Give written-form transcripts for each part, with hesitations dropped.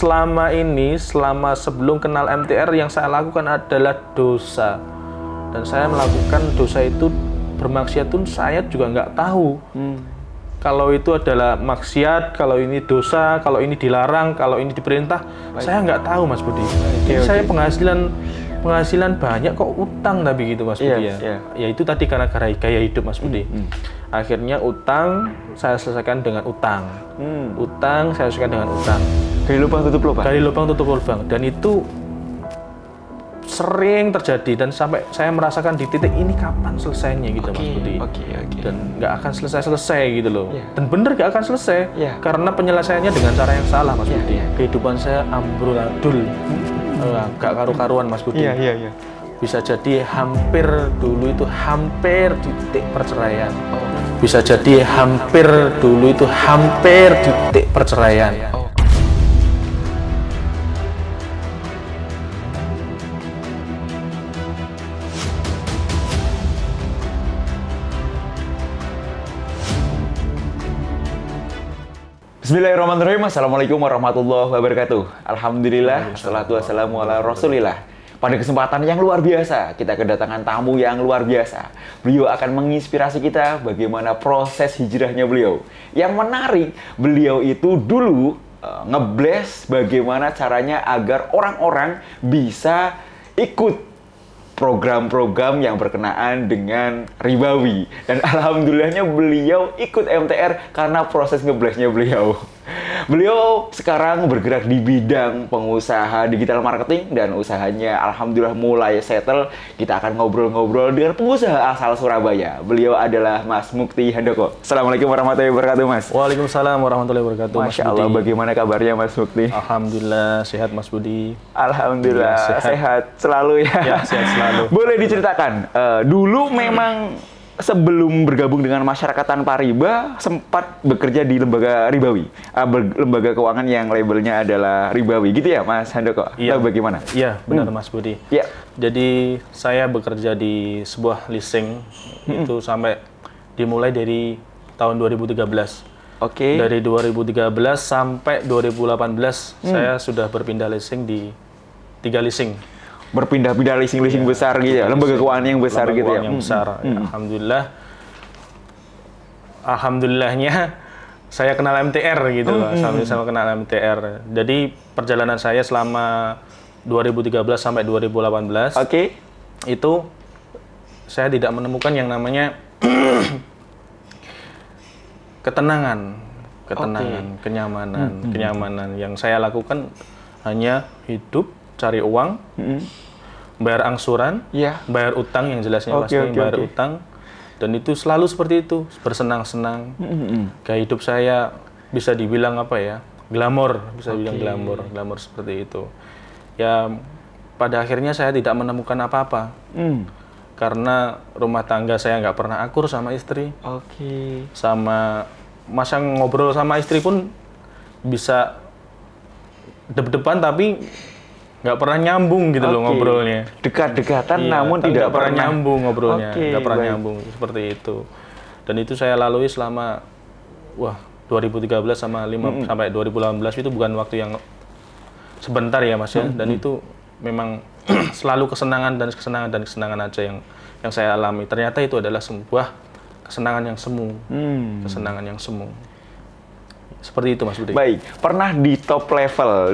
selama sebelum kenal MTR yang saya lakukan adalah dosa. Dan saya melakukan dosa itu, bermaksiat pun saya juga nggak tahu. Kalau itu adalah maksiat, kalau ini dosa, kalau ini dilarang, kalau ini diperintah, saya nggak tahu Mas Budi. Saya penghasilan banyak kok utang tapi gitu Mas Budi ya. Ya itu tadi karena gaya hidup Mas Budi. Akhirnya utang saya selesaikan dengan utang. Utang saya selesaikan dengan utang. Gali lubang tutup lubang. Gali lubang tutup lubang. Dan itu sering terjadi dan sampai saya merasakan di titik ini kapan selesainya gitu Mas Budi. Dan nggak akan selesai gitu loh. Dan bener nggak akan selesai karena penyelesaiannya dengan cara yang salah Mas Budi. Kehidupan saya amburadul, nggak karu-karuan Mas Budi. Bisa jadi hampir dulu itu hampir di titik perceraian. Bisa jadi hampir dulu itu hampir di titik perceraian. Bismillahirrahmanirrahim. Assalamualaikum warahmatullahi wabarakatuh. Alhamdulillah, wassalatu wassalamu ala rasulillah. Pada kesempatan yang luar biasa, kita kedatangan tamu yang luar biasa. Beliau akan menginspirasi kita bagaimana proses hijrahnya beliau. Yang menarik, beliau itu dulu ngebless bagaimana caranya agar orang-orang bisa ikut program-program yang berkenaan dengan ribawi. Dan alhamdulillahnya beliau ikut MTR karena proses ngeblessnya beliau. Beliau sekarang bergerak di bidang pengusaha digital marketing dan usahanya alhamdulillah mulai settle. Kita akan ngobrol-ngobrol dengan pengusaha asal Surabaya. Beliau adalah Mas Mukti Handoko. Assalamualaikum warahmatullahi wabarakatuh Mas. Waalaikumsalam warahmatullahi wabarakatuh. Masya Allah, bagaimana kabarnya Mas Mukti? Alhamdulillah sehat Mas Budi. Alhamdulillah sehat selalu ya. Ya sehat selalu. Boleh diceritakan, dulu memang sebelum bergabung dengan masyarakat tanpa riba, sempat bekerja di lembaga ribawi, lembaga keuangan yang labelnya adalah ribawi, gitu ya Mas Handoko? Iya. Bagaimana? Iya, benar Mas Budi. Iya. Jadi saya bekerja di sebuah leasing, itu sampai dimulai dari tahun 2013. Oke. Dari 2013 sampai 2018, saya sudah berpindah leasing di 3 leasing. Berpindah-pindah leasing-leasing besar gitu ya, lembaga keuangan yang besar gitu ya. Yang besar. Alhamdulillah. Alhamdulillahnya saya kenal MTR gitu loh. Sama kenal MTR. Jadi perjalanan saya selama 2013 sampai 2018. Oke. Itu saya tidak menemukan yang namanya ketenangan, kenyamanan. Yang saya lakukan hanya hidup, cari uang, bayar angsuran, bayar utang yang jelasnya bayar utang, dan itu selalu seperti itu, bersenang-senang. Gaya hidup saya bisa dibilang apa ya, glamor, bisa bilang glamor seperti itu. Ya pada akhirnya saya tidak menemukan apa-apa, karena rumah tangga saya nggak pernah akur sama istri. Sama masa ngobrol sama istri pun bisa dep-depan tapi nggak pernah nyambung gitu loh ngobrolnya. Dekat-dekatan namun tidak pernah nyambung ngobrolnya. Nggak pernah nyambung seperti itu. Dan itu saya lalui selama 2013 sampai 2018 itu bukan waktu yang sebentar ya Mas ya. Dan itu memang selalu kesenangan aja yang saya alami. Ternyata itu adalah sebuah kesenangan yang semu. Kesenangan yang semu. Seperti itu Mas Budi. Baik, pernah di top level,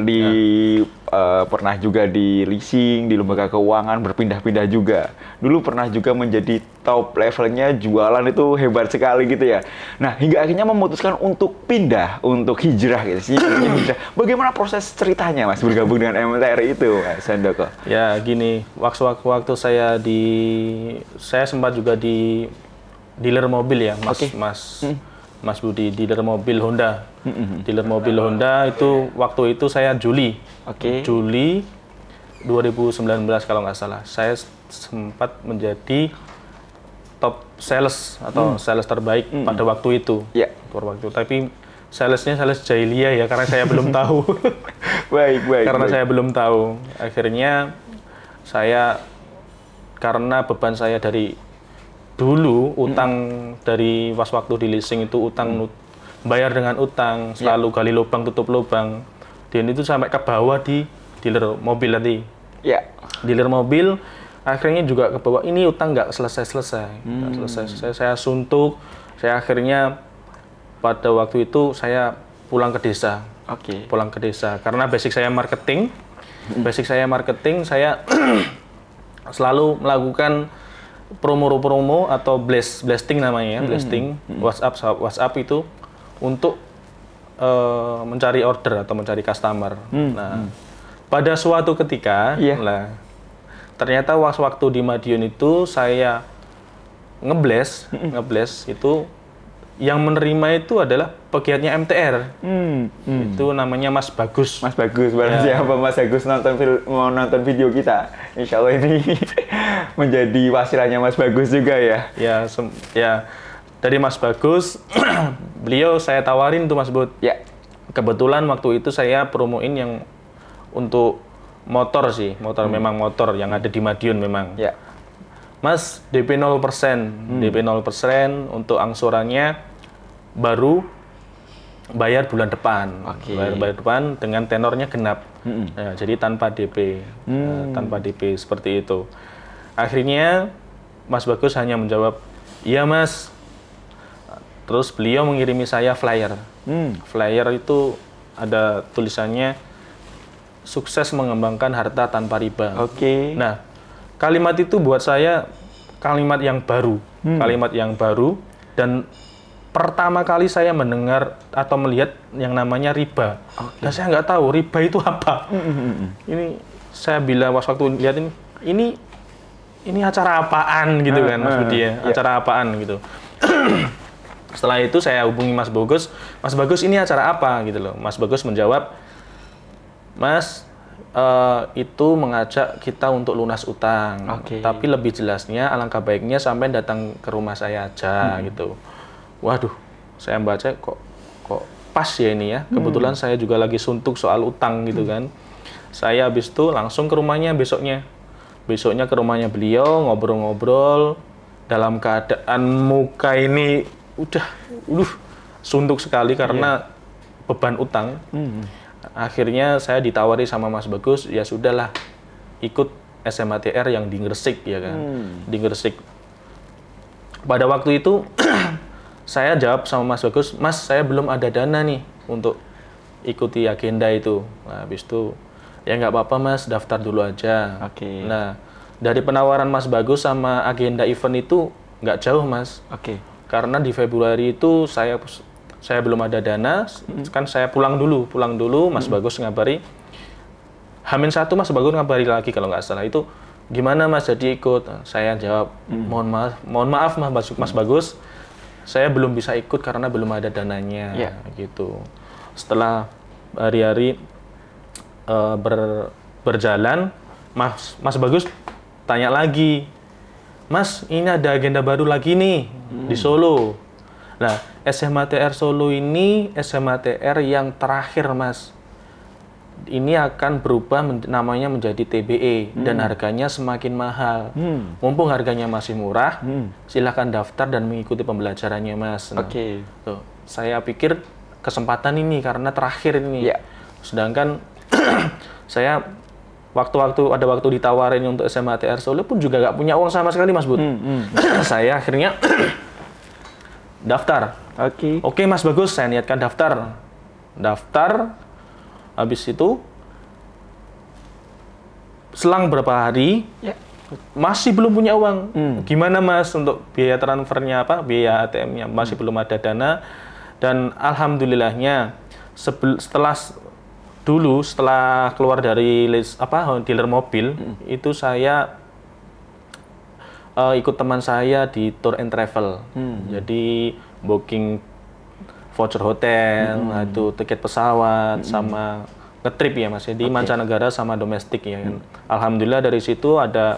pernah juga di leasing, di lembaga keuangan, berpindah-pindah juga. Dulu pernah juga menjadi top levelnya, jualan itu hebat sekali gitu ya. Nah, hingga akhirnya memutuskan untuk pindah, untuk hijrah gitu. Bagaimana proses ceritanya Mas bergabung dengan MTR itu Mas Handoko? Ya gini, waktu saya sempat juga di dealer mobil ya Mas Budi, dealer mobil Honda. Dealer mobil Honda itu waktu itu saya Juli 2019 kalau nggak salah. Saya sempat menjadi top sales atau sales terbaik pada waktu itu. Tapi salesnya sales jahiliyah ya, karena saya belum tahu. Karena saya belum tahu. Akhirnya karena beban saya dari dulu utang dari waktu di leasing itu bayar dengan utang, selalu gali lubang tutup lubang. Dan itu sampai ke bawah di dealer mobil tadi. Ya. Dealer mobil akhirnya juga ke bawah. Ini utang nggak selesai. Saya suntuk. Saya akhirnya pada waktu itu saya pulang ke desa. Pulang ke desa karena basic saya marketing. Saya selalu melakukan promo atau blasting namanya, blasting WhatsApp itu untuk mencari order atau mencari customer. Nah, pada suatu ketika, ternyata waktu di Madiun itu saya ngeblast itu yang menerima itu adalah pegiatnya MTR. Itu namanya Mas Bagus. Mas Bagus, barang siapa Mas Bagus mau nonton video kita, insya Allah ini menjadi wasilahnya Mas Bagus juga ya. Ya, dari Mas Bagus, beliau saya tawarin tuh Mas Bud. Ya. Kebetulan waktu itu saya promoin yang untuk motor sih, memang motor yang ada di Madiun memang. Ya. Mas, DP 0%, DP 0% untuk angsurannya baru bayar bulan depan. Bayar depan dengan tenornya genap. Ya, jadi tanpa DP, tanpa DP seperti itu. Akhirnya Mas Bagus hanya menjawab, "Iya, Mas." Terus beliau mengirimi saya flyer. Flyer itu ada tulisannya sukses mengembangkan harta tanpa riba. Nah, kalimat itu buat saya kalimat yang baru, dan pertama kali saya mendengar atau melihat yang namanya riba. Dan saya nggak tahu riba itu apa. Ini saya bilang waktu lihat ini acara apaan gitu kan Mas Budi ya, acara apaan gitu. Setelah itu saya hubungi Mas Bagus, Mas Bagus ini acara apa gitu loh. Mas Bagus menjawab, "Mas, itu mengajak kita untuk lunas utang. Tapi lebih jelasnya alangkah baiknya sampai datang ke rumah saya aja gitu." Waduh, saya baca kok pas ya ini ya. Kebetulan saya juga lagi suntuk soal utang gitu kan. Saya habis itu langsung ke rumahnya besoknya ke rumahnya beliau, ngobrol-ngobrol dalam keadaan muka ini udah suntuk sekali karena beban utang. Akhirnya saya ditawari sama Mas Bagus, ya sudahlah, ikut SMATR yang di Gresik ya kan. Di Gresik. Pada waktu itu saya jawab sama Mas Bagus, "Mas, saya belum ada dana nih untuk ikuti agenda itu." Nah, habis itu, "Ya nggak apa-apa Mas, daftar dulu aja." Nah, dari penawaran Mas Bagus sama agenda event itu nggak jauh Mas. Karena di Februari itu saya belum ada dana, kan saya pulang dulu, Mas Bagus ngabari, H-1 Mas Bagus ngabari lagi kalau nggak salah, itu gimana Mas jadi ikut? Saya jawab, mohon maaf Mas Bagus, saya belum bisa ikut karena belum ada dananya, gitu. Setelah hari-hari berjalan, Mas Bagus tanya lagi, "Mas, ini ada agenda baru lagi nih di Solo." Nah, SMATR Solo ini SMATR yang terakhir, Mas. Ini akan berubah namanya menjadi TBE dan harganya semakin mahal. Mumpung harganya masih murah, silakan daftar dan mengikuti pembelajarannya, Mas. Nah, tuh, saya pikir kesempatan ini karena terakhir ini. Sedangkan saya ada waktu ditawarin untuk SMATR Solo pun juga nggak punya uang sama sekali, Mas Bud. Saya akhirnya daftar. Oke, Mas Bagus, saya niatkan daftar. Habis itu selang berapa hari masih belum punya uang. Gimana Mas untuk biaya transfernya biaya ATM-nya masih belum ada dana. Dan alhamdulillahnya setelah keluar dari dealer mobil itu saya ikut teman saya di tour and travel. Jadi booking voucher hotel, itu tiket pesawat sama ngetrip ya Mas, di mancanegara sama domestik ya kan. Alhamdulillah dari situ ada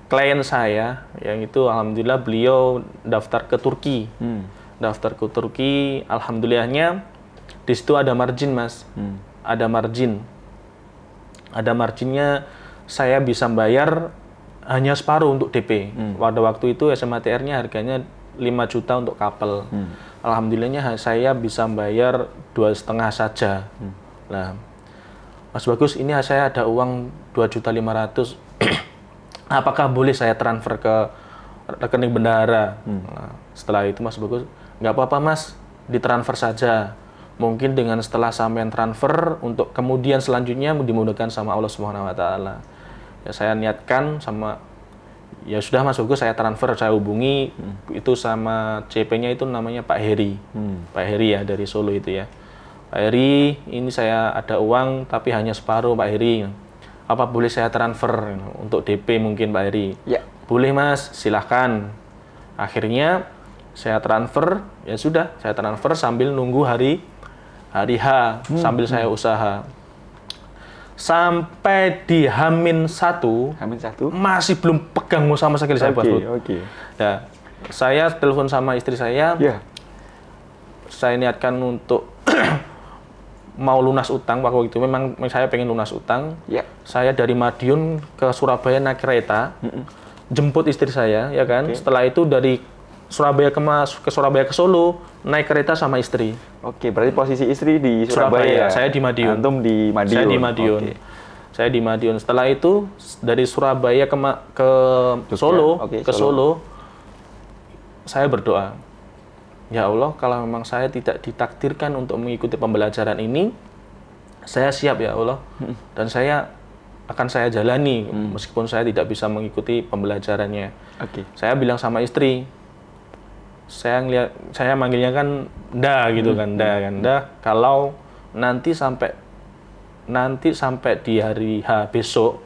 klien saya yang itu alhamdulillah beliau daftar ke Turki. Alhamdulillahnya di situ ada margin Mas. Ada marginnya, saya bisa bayar hanya separuh untuk DP. Pada waktu itu SMATR-nya harganya 5 juta untuk couple. alhamdulillahnya saya bisa bayar 2,5 saja. Nah, Mas Bagus, ini saya ada uang 2.500.000. Apakah boleh saya transfer ke rekening bendahara? Nah, setelah itu Mas Bagus, nggak apa-apa Mas, ditransfer saja. Mungkin dengan setelah sampean transfer, untuk kemudian selanjutnya dimudahkan sama Allah Subhanahu wa taala. Ya saya niatkan sama, ya sudah Mas Bagus, saya transfer, saya hubungi itu sama CP-nya itu namanya Pak Heri. Pak Heri ya, dari Solo itu ya. Pak Heri, ini saya ada uang tapi hanya separuh Pak Heri. Apa boleh saya transfer untuk DP mungkin Pak Heri? Ya. Boleh Mas, silahkan. Akhirnya saya transfer, ya sudah, saya transfer sambil nunggu hari H, sambil saya usaha. Sampai di H-1, masih belum pegang sama sekali saya, Mas Bud. Ya, saya telepon sama istri saya. Saya niatkan untuk mau lunas utang waktu itu. Memang saya pengen lunas utang. Saya dari Madiun ke Surabaya naik kereta, jemput istri saya, ya kan. Setelah itu dari Surabaya ke Surabaya ke Solo naik kereta sama istri. Berarti posisi istri di Surabaya. Saya di Madiun. Antum di Madiun. Saya di Madiun. Saya di Madiun. Setelah itu dari Surabaya ke Solo, Solo, saya berdoa. Ya Allah, kalau memang saya tidak ditakdirkan untuk mengikuti pembelajaran ini, saya siap ya Allah. Dan saya jalani, meskipun saya tidak bisa mengikuti pembelajarannya. Saya bilang sama istri, saya manggilnya kan Da gitu kan, Da. Kalau nanti sampai di hari H besok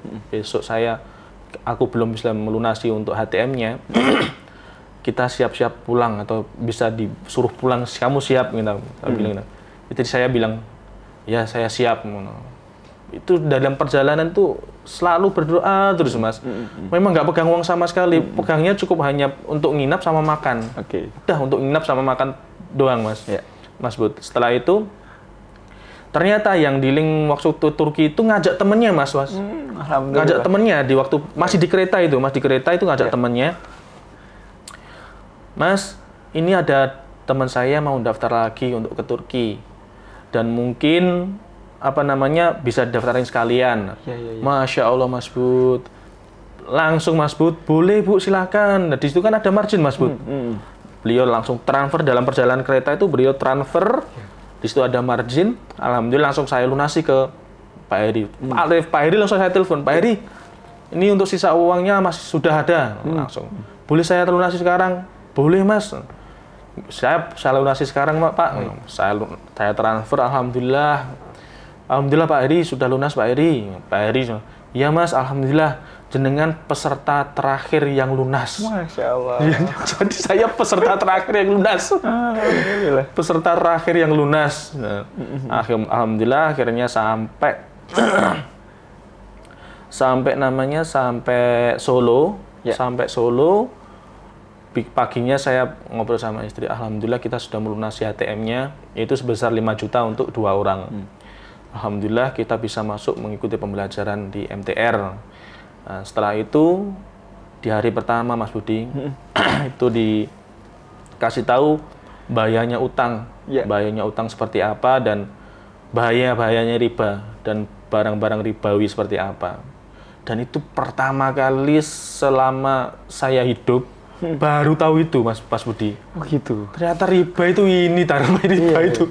aku belum bisa melunasi untuk HTM-nya. Kita siap-siap pulang atau bisa disuruh pulang, kamu siap gitu. Itu saya bilang, ya saya siap. Itu dalam perjalanan tuh selalu berdoa terus Mas. Memang nggak pegang uang sama sekali, pegangnya cukup hanya untuk nginap sama makan. Udah untuk nginap sama makan doang Mas. Mas Bud. Setelah itu ternyata yang di link waktu Turki itu ngajak temennya Mas. Ngajak temennya di waktu masih di kereta itu, ngajak temennya. Mas, ini ada teman saya mau daftar lagi untuk ke Turki. Dan mungkin bisa daftarin sekalian. Masya Allah Mas Bud. Langsung Mas Bud, boleh Bu silakan. Nah, di situ kan ada margin Mas Bud. Beliau langsung transfer dalam perjalanan kereta itu, beliau transfer. Di situ ada margin. Alhamdulillah langsung saya lunasi ke Pak Heri. Pak Heri langsung saya telepon, Pak Heri, ini untuk sisa uangnya masih sudah ada. Langsung. Boleh saya lunasi sekarang? Boleh Mas, saya lunasi sekarang Pak. Saya transfer, alhamdulillah Pak Heri sudah lunas Pak Heri. Ya Mas, alhamdulillah jenengan peserta terakhir yang lunas. Masya Allah. Jadi saya peserta terakhir yang lunas. Peserta terakhir yang lunas. Alhamdulillah akhirnya sampai Solo. Sampai Solo. Paginya saya ngobrol sama istri, alhamdulillah kita sudah melunasi ATM-nya, itu sebesar 5 juta untuk 2 orang. Alhamdulillah kita bisa masuk mengikuti pembelajaran di MTR. Nah, setelah itu, di hari pertama Mas Budi, itu dikasih tahu bahayanya utang. Bahayanya utang seperti apa, dan bahayanya riba, dan barang-barang ribawi seperti apa. Dan itu pertama kali selama saya hidup, baru tahu itu Mas Budi. Gitu. Ternyata riba itu itu.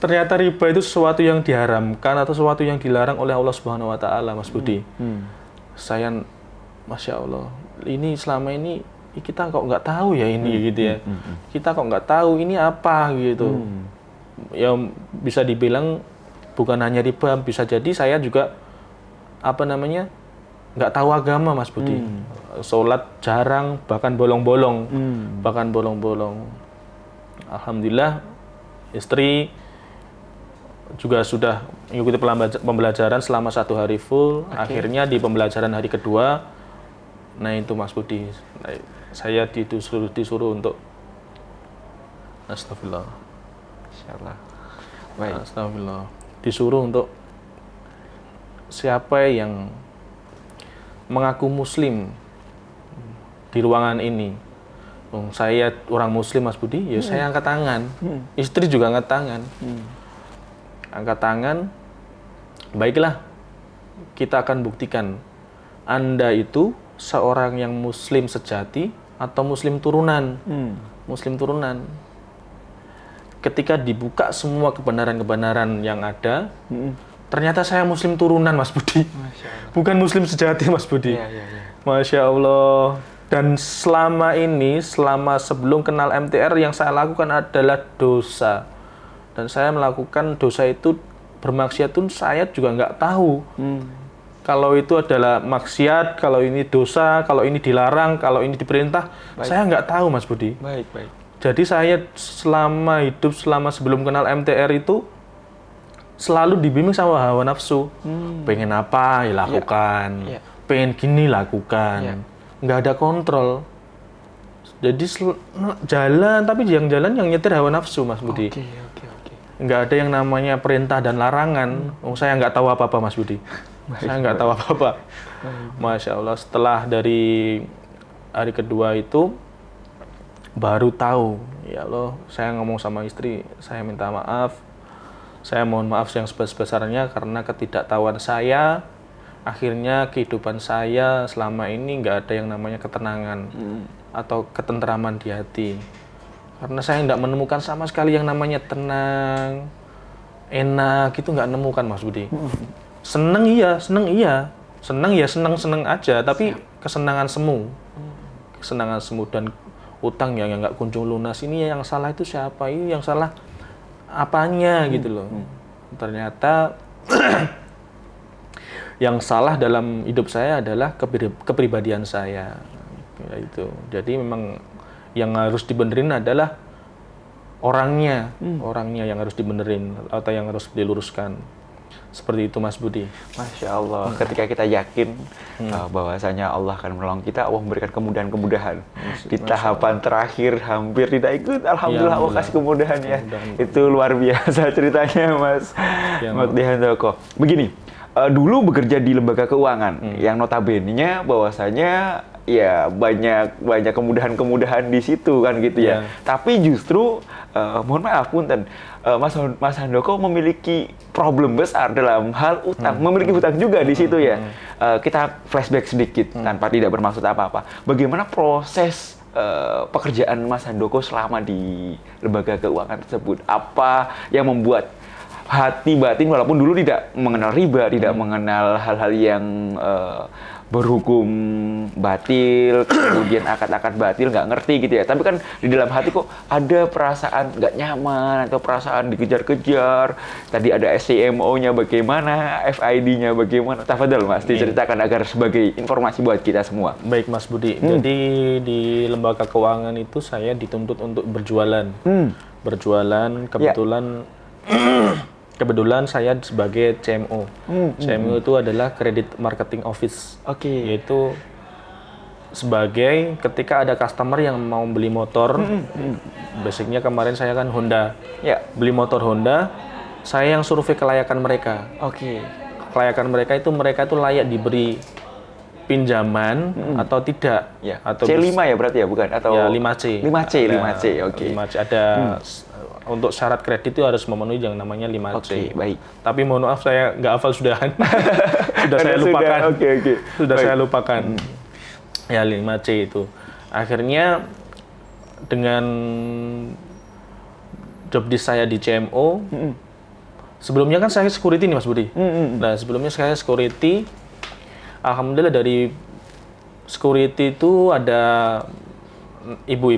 Ternyata riba itu sesuatu yang diharamkan atau sesuatu yang dilarang oleh Allah Subhanahu wa taala Mas Budi. Saya Masya Allah, ini selama ini kita kok nggak tahu ya ini gitu ya. Kita kok nggak tahu ini apa gitu. Ya bisa dibilang bukan hanya riba, bisa jadi saya juga nggak tahu agama Mas Budi. Sholat jarang, bahkan bolong-bolong. Alhamdulillah istri juga sudah mengikuti pembelajaran selama 1 hari full. Akhirnya di pembelajaran hari kedua, nah itu Mas Budi, saya disuruh untuk astagfirullah. Astagfirullah. Disuruh untuk siapa yang mengaku muslim di ruangan ini Saya orang Muslim, Mas Budi, ya saya angkat tangan. Istri juga angkat tangan. Angkat tangan, baiklah, kita akan buktikan Anda itu seorang yang Muslim sejati atau Muslim turunan. Muslim turunan. Ketika dibuka semua kebenaran-kebenaran yang ada, ternyata saya Muslim turunan, Mas Budi. Bukan Muslim sejati, Mas Budi. Masya Allah. Dan selama ini, selama sebelum kenal MTR, yang saya lakukan adalah dosa. Dan saya melakukan dosa itu bermaksiat pun saya juga nggak tahu. Kalau itu adalah maksiat, kalau ini dosa, kalau ini dilarang, kalau ini diperintah, saya nggak tahu, Mas Budi. Baik. Jadi saya selama hidup, selama sebelum kenal MTR itu, selalu dibimbing sama hawa nafsu. Pengen apa, ya lakukan. Pengen gini, lakukan. Nggak ada kontrol. Jadi jalan, tapi yang jalan yang nyetir hawa nafsu, Mas Budi. Nggak ada yang namanya perintah dan larangan. Saya nggak tahu apa-apa, Mas Budi. Saya nggak tahu apa-apa. Masya Allah, setelah dari hari kedua itu, baru tahu. Ya Allah, saya ngomong sama istri, saya minta maaf. Saya mohon maaf yang sebesar-besarnya karena ketidaktahuan saya. Akhirnya kehidupan saya selama ini nggak ada yang namanya ketenangan atau ketentraman di hati. Karena saya nggak menemukan sama sekali yang namanya tenang, enak, itu nggak nemukan, Mas Budi. Seneng iya, seneng aja, tapi kesenangan semu. Kesenangan semu dan utang yang nggak kunjung lunas. Ini yang salah itu siapa? Ini yang salah apanya gitu loh. Ternyata yang salah dalam hidup saya adalah kepribadian saya. Itu. Jadi memang yang harus dibenerin adalah orangnya yang harus dibenerin atau yang harus diluruskan. Seperti itu, Mas Budi. Masya Allah. Ketika kita yakin bahwasanya Allah akan menolong kita, Allah memberikan kemudahan-kemudahan. Di tahapan terakhir hampir tidak ikut, alhamdulillah Allah kasih kemudahan ya. Itu luar biasa ceritanya, Mas Mukti Handoko. Begini, dulu bekerja di lembaga keuangan yang notabene-nya bahwasanya ya banyak kemudahan-kemudahan di situ kan gitu ya. Tapi justru mohon maaf punten, Mas Handoko memiliki problem besar dalam hal utang, memiliki hutang juga di situ ya. Kita flashback sedikit tanpa tidak bermaksud apa-apa. Bagaimana proses pekerjaan Mas Handoko selama di lembaga keuangan tersebut? Apa yang membuat hati batin, walaupun dulu tidak mengenal riba, tidak mengenal hal-hal yang berhukum batil, kemudian akad-akad batil, nggak ngerti gitu ya. Tapi kan di dalam hati kok ada perasaan nggak nyaman atau perasaan dikejar-kejar. Tadi ada SCMO-nya bagaimana, FID-nya bagaimana. Tafadhol Mas, diceritakan agar sebagai informasi buat kita semua. Baik Mas Budi, jadi di lembaga keuangan itu saya dituntut untuk berjualan. Berjualan, kebetulan saya sebagai CMO. CMO itu adalah Credit Marketing Office. Yaitu sebagai ketika ada customer yang mau beli motor, basicnya kemarin saya kan Honda. Beli motor Honda, saya yang survei kelayakan mereka. Kelayakan mereka itu layak diberi pinjaman atau tidak. Atau C5 ya berarti ya, bukan? Atau ya 5C. 5C, oke. 5C ada untuk syarat kredit itu harus memenuhi yang namanya 5C. Baik. Tapi mohon maaf saya nggak hafal sudahan. Saya lupakan. Saya lupakan. Ya 5C itu. Akhirnya dengan job desk saya di CMO, sebelumnya kan saya security nih Mas Budi. Nah sebelumnya saya security, alhamdulillah dari security itu ada ibu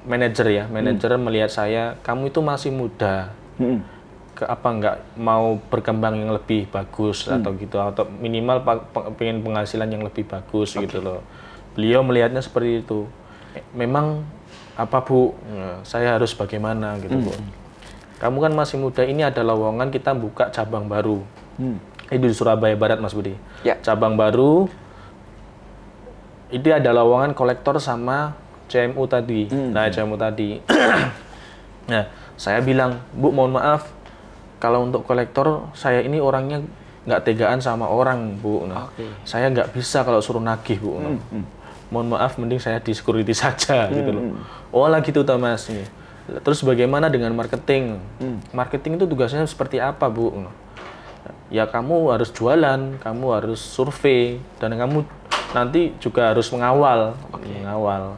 manajer ya, manajer melihat saya, kamu itu masih muda, apa nggak mau berkembang yang lebih bagus atau gitu, atau minimal pengen penghasilan yang lebih bagus gitu loh. Beliau melihatnya seperti itu. Memang apa Bu, saya harus bagaimana gitu Bu. Kamu kan masih muda, ini ada lowongan kita buka cabang baru. Itu di Surabaya Barat Mas Budi. Cabang baru, itu ada lowongan kolektor sama CMU tadi. CMU tadi. Nah, saya bilang, Bu, mohon maaf, kalau untuk kolektor, saya ini orangnya nggak tegaan sama orang, Bu. Saya nggak bisa kalau suruh nagih, Bu. mohon maaf mending saya di security saja gitu loh. Oh lah gitu toh Mas. Terus bagaimana dengan marketing? Marketing itu tugasnya seperti apa Bu? Ya kamu harus jualan, kamu harus survei, dan kamu nanti juga harus mengawal. Mengawal.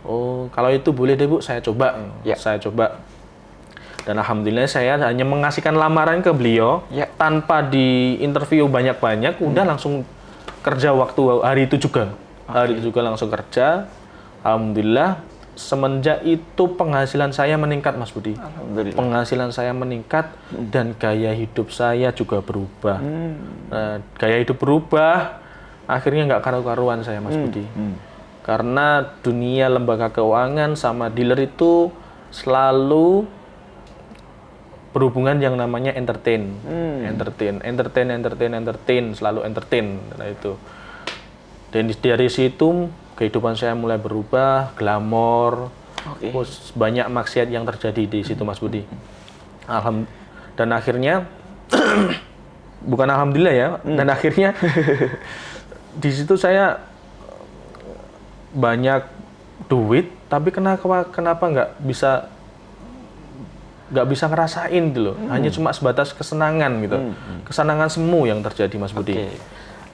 Oh kalau itu boleh deh Bu, saya coba. Saya coba. Dan alhamdulillah saya hanya mengasihkan lamaran ke beliau tanpa di interview banyak-banyak, udah langsung kerja waktu hari itu juga. Hari itu juga langsung kerja. Alhamdulillah semenjak itu penghasilan saya meningkat Mas Budi. Penghasilan saya meningkat dan gaya hidup saya juga berubah. Gaya hidup berubah, akhirnya nggak karu-karuan saya Mas Budi. Karena dunia lembaga keuangan sama dealer itu selalu berhubungan yang namanya entertain, selalu entertain. Nah itu. Dan dari situ kehidupan saya mulai berubah, glamor, banyak maksiat yang terjadi di situ Mas Budi. Dan akhirnya, bukan alhamdulillah ya, dan akhirnya di situ saya banyak duit, tapi kenapa nggak bisa ngerasain gitu loh. Hanya cuma sebatas kesenangan gitu. Kesenangan semu yang terjadi Mas Budi.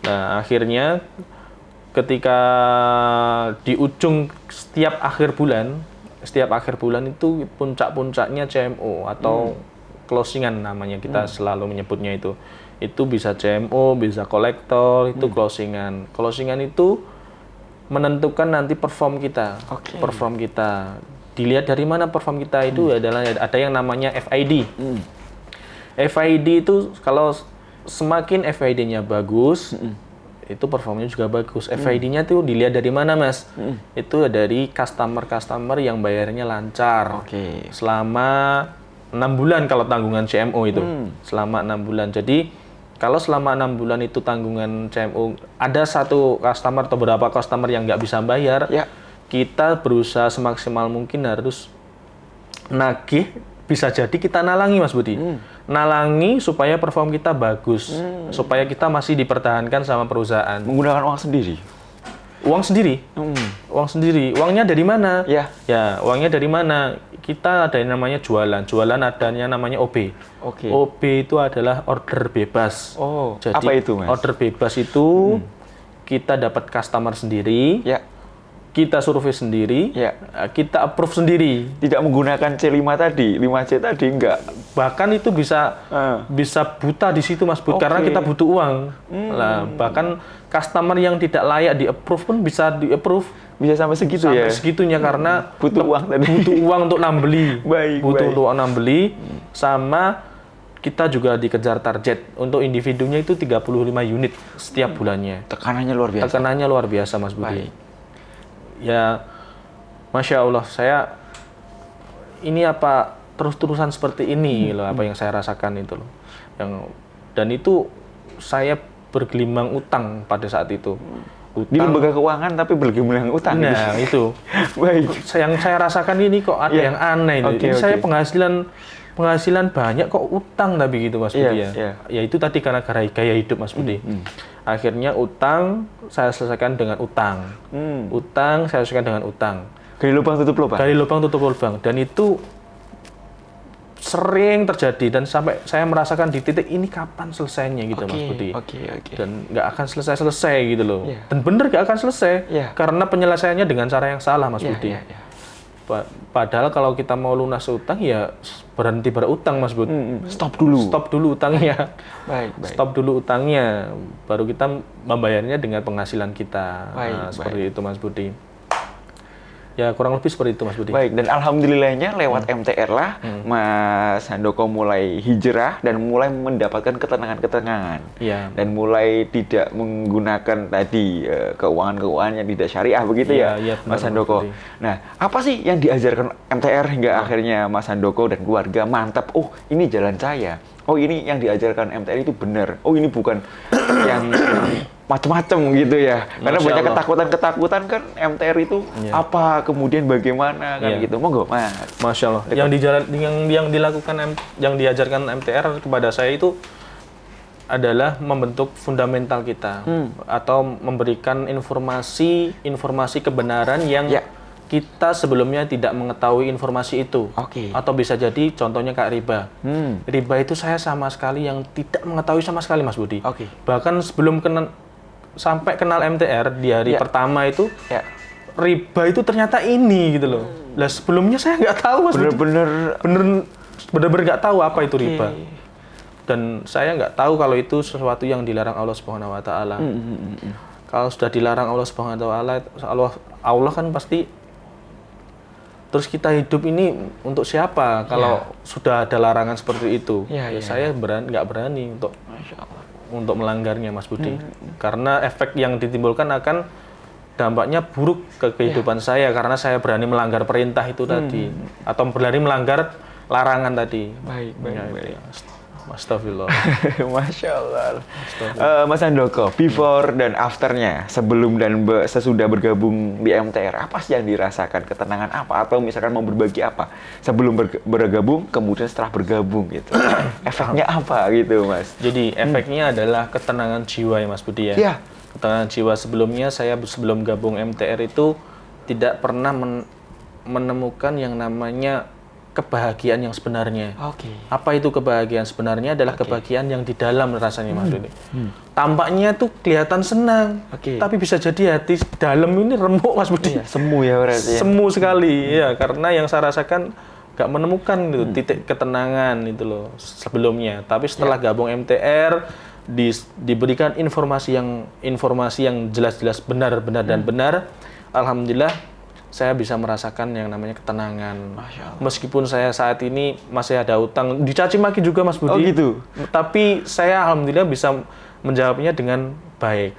Nah akhirnya ketika di ujung setiap akhir bulan itu puncak-puncaknya CMO atau closingan namanya, kita selalu menyebutnya itu bisa CMO, bisa kolektor, itu closingan. Closingan itu menentukan nanti perform kita. Perform kita dilihat dari mana perform kita itu adalah ada yang namanya FID. FID itu kalau semakin FID-nya bagus, itu performnya juga bagus. FID-nya tuh dilihat dari mana Mas? Itu dari customer yang bayarnya lancar. Selama 6 bulan kalau tanggungan CMO itu. Selama 6 bulan. Jadi kalau selama 6 bulan itu tanggungan CMO, ada satu customer atau beberapa customer yang nggak bisa bayar, kita berusaha semaksimal mungkin harus nagih. Bisa jadi kita nalangi Mas Budi. Nalangi supaya perform kita bagus. Supaya kita masih dipertahankan sama perusahaan. Menggunakan uang sendiri? Uang sendiri. Uang sendiri. Uangnya dari mana? Ya, uangnya dari mana? Kita ada yang namanya jualan. Jualan adanya namanya OB. OB itu adalah order bebas. Jadi, apa itu Mas? Order bebas itu kita dapat customer sendiri. Kita survei sendiri, kita approve sendiri. Tidak menggunakan C5 tadi, 5C tadi enggak. Bahkan itu bisa buta di situ Mas Bud, karena kita butuh uang. Nah, bahkan customer yang tidak layak di-approve pun bisa di-approve. Bisa sampai segitu ya? Sampai segitunya karena butuh uang tadi. Butuh uang untuk nambeli. Butuh uang nambeli, sama kita juga dikejar target. Untuk individunya itu 35 unit setiap bulannya. Tekanannya luar biasa. Tekanannya luar biasa Mas Budi. Ya, Masya Allah, saya ini apa terus-terusan seperti ini loh, apa yang saya rasakan itu loh. Dan itu saya bergelimang utang pada saat itu. Di lembaga keuangan tapi bergelimang utang. Nah, itu. Yang saya rasakan ini kok ada yang aneh ini. Saya penghasilan banyak kok utang tapi gitu Mas Budi ya. Ya itu tadi karena gaya hidup Mas Budi. Akhirnya utang saya selesaikan dengan utang. Utang saya selesaikan dengan utang. Gali lubang tutup lubang. Gali lubang tutup lubang. Dan itu sering terjadi dan sampai saya merasakan di titik ini kapan selesainya gitu Mas Budi. Dan nggak akan selesai gitu loh. Dan bener nggak akan selesai karena penyelesaiannya dengan cara yang salah Mas Budi. Padahal kalau kita mau lunas utang ya berhenti berutang Mas Bud. Stop dulu. Stop dulu utangnya. Baik. Stop dulu utangnya. Baru kita membayarnya dengan penghasilan kita. Seperti itu Mas Budi. Ya kurang lebih seperti itu Mas Budi. Baik, dan alhamdulillahnya lewat MTR lah Mas Handoko mulai hijrah dan mulai mendapatkan ketenangan-ketenangan. Dan mulai tidak menggunakan tadi keuangan-keuangan yang tidak syariah begitu ya Mas Handoko. Nah, apa sih yang diajarkan MTR hingga akhirnya Mas Handoko dan keluarga mantap, oh ini jalan saya. Oh ini yang diajarkan MTR itu benar. Oh ini bukan yang macam-macam gitu ya. Karena banyak ketakutan-ketakutan kan MTR itu apa, kemudian bagaimana kan gitu. Monggo Mas. Masya Allah. Yang dilakukan yang diajarkan MTR kepada saya itu adalah membentuk fundamental kita atau memberikan informasi kebenaran yang kita sebelumnya tidak mengetahui informasi itu. Atau bisa jadi contohnya kayak riba. Riba itu saya sama sekali yang tidak mengetahui sama sekali, Mas Budi. Bahkan sebelum sampai kenal MTR di hari pertama itu, riba itu ternyata ini gitu loh. Lah sebelumnya saya nggak tahu, Mas. Bener-bener nggak tahu apa itu riba. Dan saya nggak tahu kalau itu sesuatu yang dilarang Allah Subhanahu Wa Taala. Kalau sudah dilarang Allah Subhanahu Wa Taala, Allah kan pasti. Terus kita hidup ini untuk siapa? Kalau sudah ada larangan seperti itu, saya nggak berani untuk melanggarnya, Mas Budi. Karena efek yang ditimbulkan akan dampaknya buruk ke kehidupan saya, karena saya berani melanggar perintah itu tadi, atau berani melanggar larangan tadi. Baik. Astagfirullah. Masya Allah. Mas Handoko, before dan afternya, sebelum dan sesudah bergabung di MTR, apa sih yang dirasakan? Ketenangan apa? Atau misalkan mau berbagi apa? Sebelum bergabung, kemudian setelah bergabung gitu. Efeknya apa gitu, Mas? Jadi efeknya adalah ketenangan jiwa ya, Mas Budi ya. Iya. Ketenangan jiwa. Sebelumnya saya sebelum gabung MTR itu tidak pernah menemukan yang namanya kebahagiaan yang sebenarnya. Apa itu kebahagiaan sebenarnya? Adalah kebahagiaan yang di dalam rasanya, Mas Budi. Tampaknya tuh kelihatan senang, tapi bisa jadi hati dalam ini remuk, Mas Budi. Semu ya berarti. Semu sekali, ya, karena yang saya rasakan nggak menemukan gitu, titik ketenangan itu loh sebelumnya. Tapi setelah gabung MTR, diberikan informasi yang jelas-jelas benar dan benar. Alhamdulillah saya bisa merasakan yang namanya ketenangan. Meskipun saya saat ini masih ada utang, dicaci maki juga, Mas Budi. Oh gitu. Tapi saya alhamdulillah bisa menjawabnya dengan baik.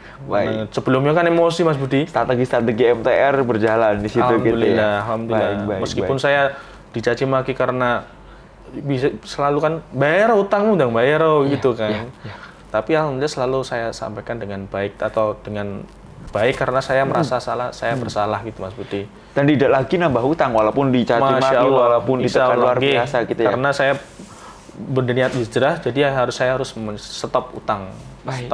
Sebelumnya kan emosi, Mas Budi. Strategi MTR berjalan di situ gitu ya. Alhamdulillah. Meskipun saya dicaci maki karena bisa selalu kan bayar utang gitu kan. Tapi alhamdulillah selalu saya sampaikan dengan baik atau dengan baik karena saya merasa salah, saya bersalah gitu, Mas Budi. Dan tidak lagi nambah hutang walaupun dicaci maki, walaupun ditekan luar biasa gitu ya. Karena saya berniat hijrah, jadi saya harus stop utang. Baik.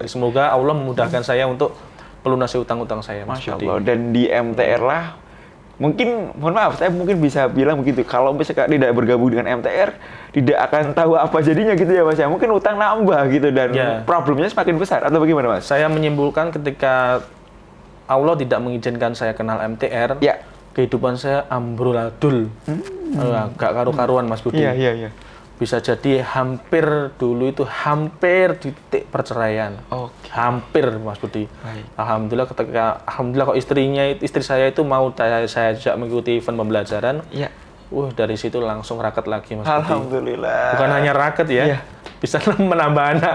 Semoga Allah memudahkan saya untuk melunasi utang-utang saya, Mas Budi. Masya Allah. Dan di MTR lah, mungkin, mohon maaf, saya mungkin bisa bilang begitu. Kalau misalkan tidak bergabung dengan MTR, tidak akan tahu apa jadinya gitu ya, Mas ya. Mungkin utang nambah gitu dan problemnya semakin besar atau bagaimana, Mas? Saya menyimpulkan ketika Allah tidak mengizinkan saya kenal MTR, kehidupan saya amburadul, gak karu-karuan, Mas Budi. Bisa jadi hampir di titik perceraian. Hampir, Mas Budi. Alhamdulillah kok istri saya itu mau saya ajak mengikuti event pembelajaran. Dari situ langsung raket lagi, Mas Budi. Alhamdulillah. Bukan hanya raket ya. Bisa menambah anak.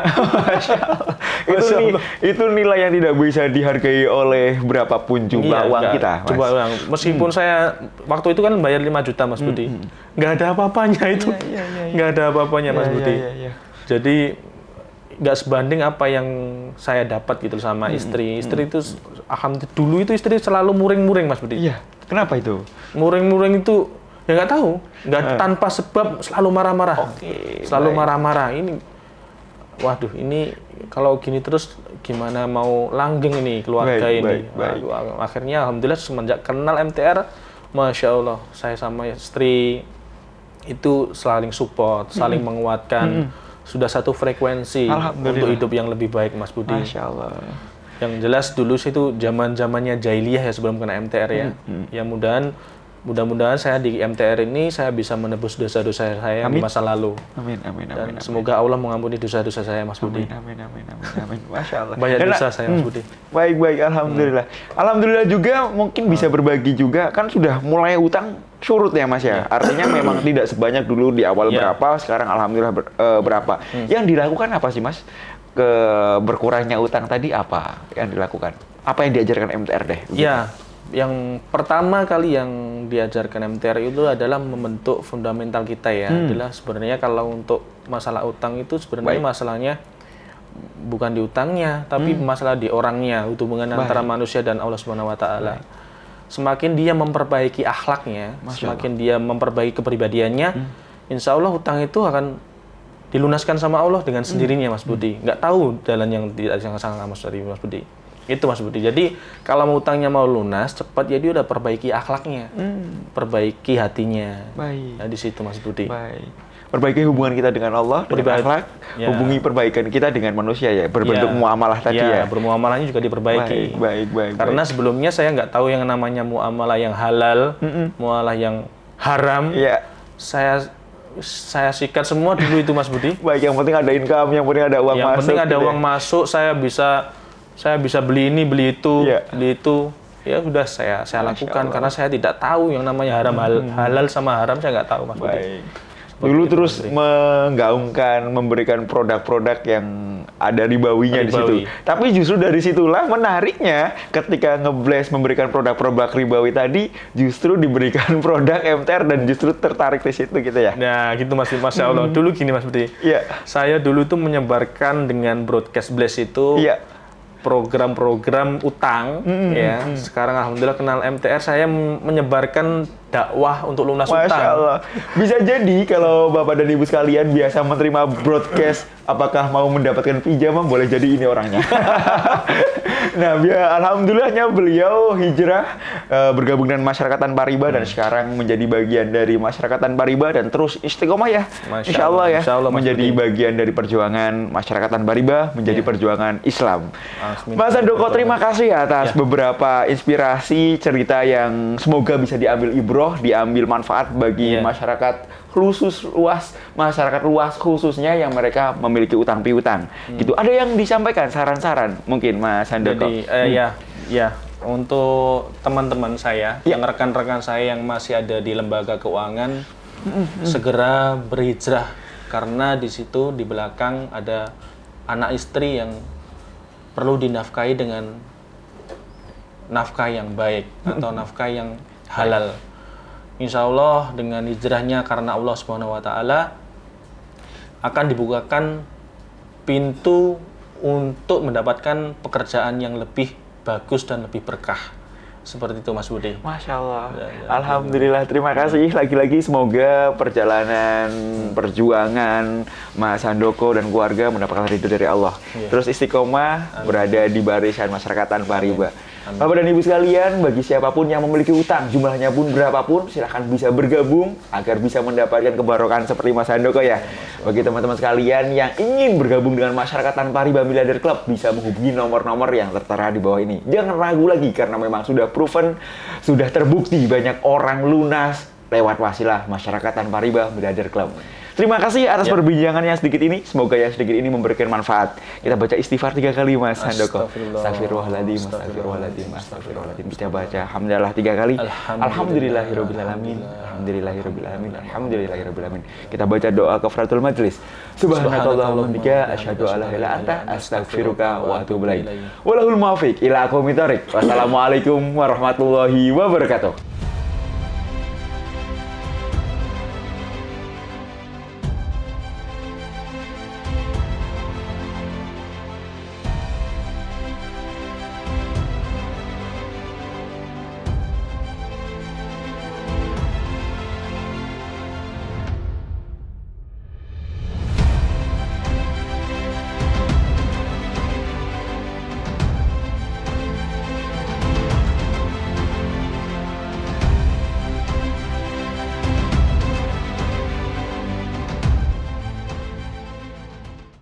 Itu nilai yang tidak bisa dihargai oleh berapapun jumlah uang kita, Mas. Meskipun saya waktu itu kan bayar 5 juta, Mas Budi. Nggak ada apa-apanya itu. Nggak ada apa-apanya, Mas Budi. Jadi nggak sebanding apa yang saya dapat gitu sama istri. Istri itu alhamdulillah dulu itu istri selalu muring-muring, Mas Budi. Kenapa itu? Muring-muring itu ya nggak tahu, tanpa sebab selalu marah-marah, selalu marah-marah. Ini, waduh, ini kalau gini terus gimana mau langgeng ini keluarga ini. Akhirnya alhamdulillah semenjak kenal MTR, Masya Allah, saya sama istri itu saling support, saling menguatkan, sudah satu frekuensi untuk hidup yang lebih baik, Mas Budi. Masya Allah. Yang jelas dulu sih itu zaman-zamannya jahiliyah ya sebelum kena MTR ya. Ya mudah-mudahan saya di MTR ini saya bisa menebus dosa-dosa saya di masa lalu. Amin. Dan semoga Allah mengampuni dosa-dosa saya, Mas Budi. Amin. Masya Allah. Banyak dosa saya, Mas Budi. Baik. Alhamdulillah. Alhamdulillah juga mungkin bisa berbagi juga. Kan sudah mulai utang surut ya, Mas ya. Artinya memang tidak sebanyak dulu di awal berapa, sekarang alhamdulillah berapa. Yang dilakukan apa sih, Mas? Berkurangnya utang tadi apa yang dilakukan? Apa yang diajarkan MTR deh? Yang pertama kali yang diajarkan MTR itu adalah membentuk fundamental kita ya. Adalah sebenarnya kalau untuk masalah utang itu sebenarnya masalahnya bukan di utangnya, tapi masalah di orangnya, hubungan antara manusia dan Allah Subhanahu Wa Taala. Semakin dia memperbaiki akhlaknya, semakin dia memperbaiki kepribadiannya, insya Allah utang itu akan dilunaskan sama Allah dengan sendirinya, Mas Budi. Nggak tahu jalan yang salah, Mas Budi. Itu Mas Budi. Jadi kalau mau utangnya mau lunas cepat, ya dia udah perbaiki akhlaknya, perbaiki hatinya. Baik. Nah, di situ Mas Budi. Baik. Perbaiki hubungan kita dengan Allah, dengan akhlak, hubungi perbaikan kita dengan manusia ya, berbentuk muamalah tadi ya. Bermuamalahnya juga diperbaiki. Baik. Karena sebelumnya saya nggak tahu yang namanya muamalah yang halal, muamalah yang haram. Iya. Saya sikat semua dulu itu, Mas Budi. Baik, yang penting ada income, yang penting ada uang masuk. Yang penting ada uang masuk, saya bisa beli ini, beli itu, beli itu. Ya udah saya lakukan karena saya tidak tahu yang namanya haram, halal sama haram saya nggak tahu, Mas Budi. Dulu terus menggaungkan, memberikan produk-produk yang ada ribawinya di situ. Tapi justru dari situlah menariknya ketika Ngeblast memberikan produk-produk ribawi tadi, justru diberikan produk MTR dan justru tertarik di situ gitu ya. Nah, gitu Mas, Masya Allah. Dulu gini Mas Budi. Saya dulu tuh menyebarkan dengan broadcast Blast itu program-program utang ya. Sekarang alhamdulillah kenal MTR, saya menyebarkan dakwah untuk lunas utang. Masya Allah. Bisa jadi kalau Bapak dan Ibu sekalian biasa menerima broadcast, apakah mau mendapatkan pinjaman, boleh jadi ini orangnya. Nah, alhamdulillahnya beliau hijrah bergabung dengan Masyarakat Tanpa Riba dan sekarang menjadi bagian dari Masyarakat Tanpa Riba dan terus istiqomah ya. Insya Allah ya. Menjadi bagian dari perjuangan Masyarakat Tanpa Riba, menjadi perjuangan Islam. Mas Handoko, terima kasih atas beberapa inspirasi cerita yang semoga bisa diambil ibroh, diambil manfaat bagi masyarakat masyarakat luas khususnya yang mereka memiliki utang piutang. Gitu. Ada yang disampaikan saran-saran mungkin Mas Handoko? Jadi untuk teman-teman saya, yang rekan-rekan saya yang masih ada di lembaga keuangan, segera berhijrah karena di situ di belakang ada anak istri yang perlu dinafkahi dengan nafkah yang baik atau nafkah yang halal. Insya Allah dengan hijrahnya karena Allah Subhanahu Wa Taala akan dibukakan pintu untuk mendapatkan pekerjaan yang lebih bagus dan lebih berkah. Seperti itu Mas Budi. Masya Allah. Alhamdulillah, terima kasih. Lagi-lagi semoga perjalanan, perjuangan Mas Handoko dan keluarga mendapatkan ridho dari Allah. Terus istiqomah berada di barisan Masyarakat Tanpa Riba. Bapak dan Ibu sekalian, bagi siapapun yang memiliki utang, jumlahnya pun berapapun, silahkan bisa bergabung agar bisa mendapatkan kebarokan seperti Mas Handoko ya. Bagi teman-teman sekalian yang ingin bergabung dengan Masyarakat Tanpa Riba Miliarder Club, bisa menghubungi nomor-nomor yang tertera di bawah ini. Jangan ragu lagi karena memang sudah proven, sudah terbukti banyak orang lunas lewat wasilah Masyarakat Tanpa Riba Miliarder Club. Terima kasih atas perbincangan yang sedikit ini. Semoga yang sedikit ini memberikan manfaat. Kita baca istighfar 3 kali Mas Handoko. Astagfirullahaladzim, astagfirullahaladzim, astagfirullahaladzim. Kita baca hamdalah 3 kali. Alhamdulillahirobbilalamin, alhamdulillahirobbilalamin, alhamdulillahirobbilalamin. Kita baca doa kafaratul majlis. Subhanakallahumma bika asyhadu alla ilaha illa anta astaghfiruka wa atubu ilaik. Walahul muwaffiq ila aqwamit thoriq. Wassalamualaikum warahmatullahi wabarakatuh.